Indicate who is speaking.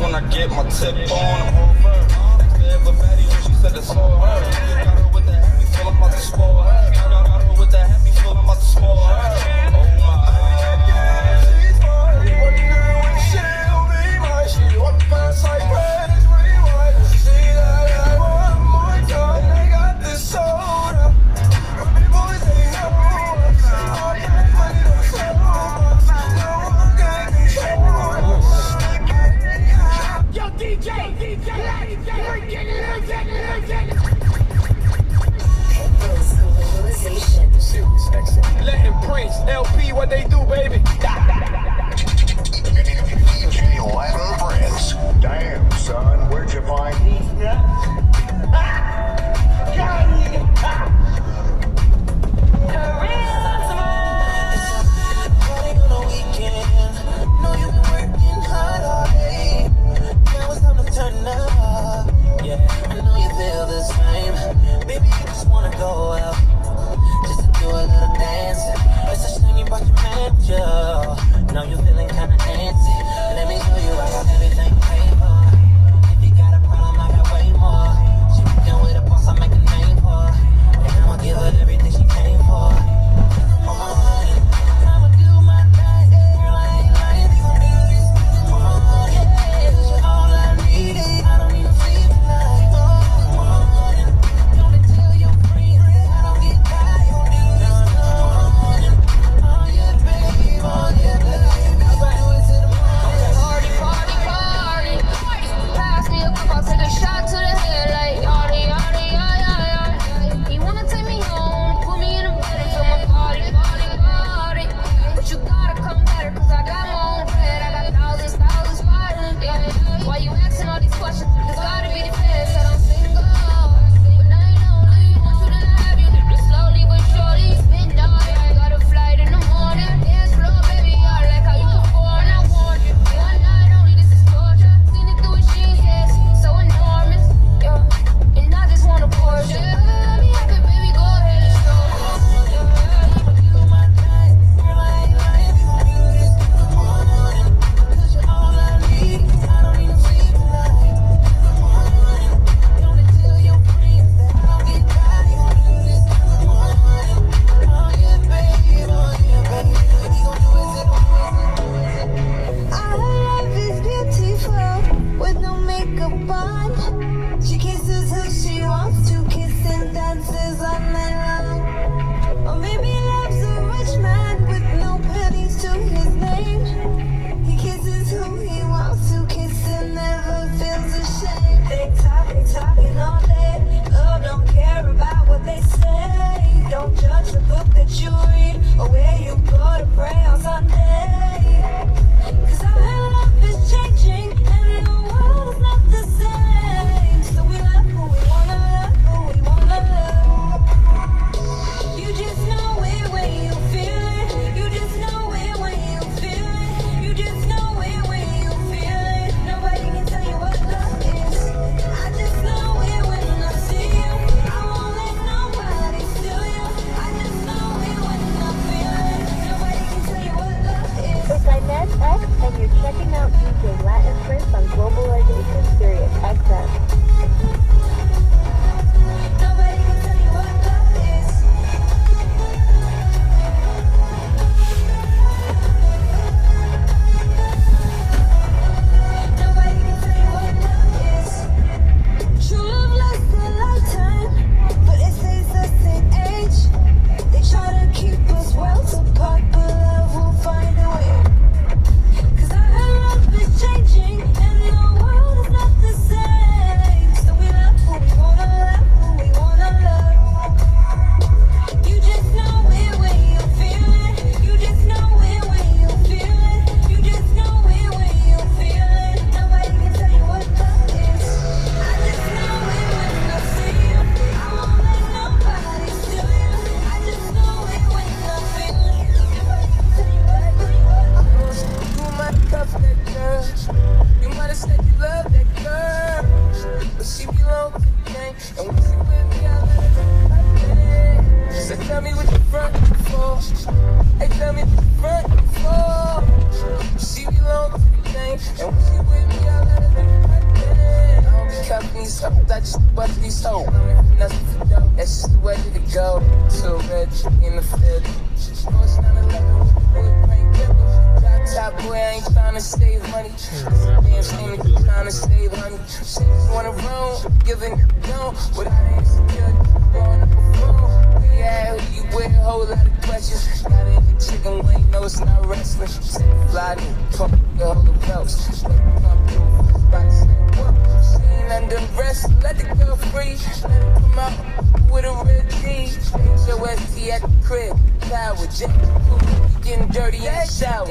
Speaker 1: when I get my tip on. I'm over. Next to everybody when she said it's all her. Got her with the happy feel, I'm about to spoil her. Got her with the happy feel, I'm about to spoil her. Oh my. She's mine. What you do when she'll be mine? She walk past like red as rewind. She see that I want more time. They got this soda. But me boys they know. I can't find it on so much. No one can control us.
Speaker 2: Yo, DJ, let him Prince, LP, what they do, baby.
Speaker 3: DJ Latin Prince. Damn, son, where'd you find these nuts?
Speaker 4: Now you're feeling kinda antsy. Let me show you I got everything paid for. If you got a problem, I got way more. She working with a boss, I make a name for. And I'ma give her everything she came for. On my money, I'ma do my thing. Girl, I ain't lying, we gon' do this till the morning. Yeah, this is all I need. I don't need no sleep tonight. Morning, don't tell your friends I don't get tired. Gon' do this till the morning. Oh yeah, baby, oh yeah, baby. I ain't trying to save money. Damn shame that you trying to save honey. She just wanna roam, giving it down without insecurity. Blowing up a phone. Yeah, who you with? A whole lot of questions. Got it in the chicken wing, no, it's not wrestling. Fly me, pump the whole belts. She ain't under arrest, let the girl free. Let her come out with a red G. HOST at the crib, power jet. Getting dirty in the shower.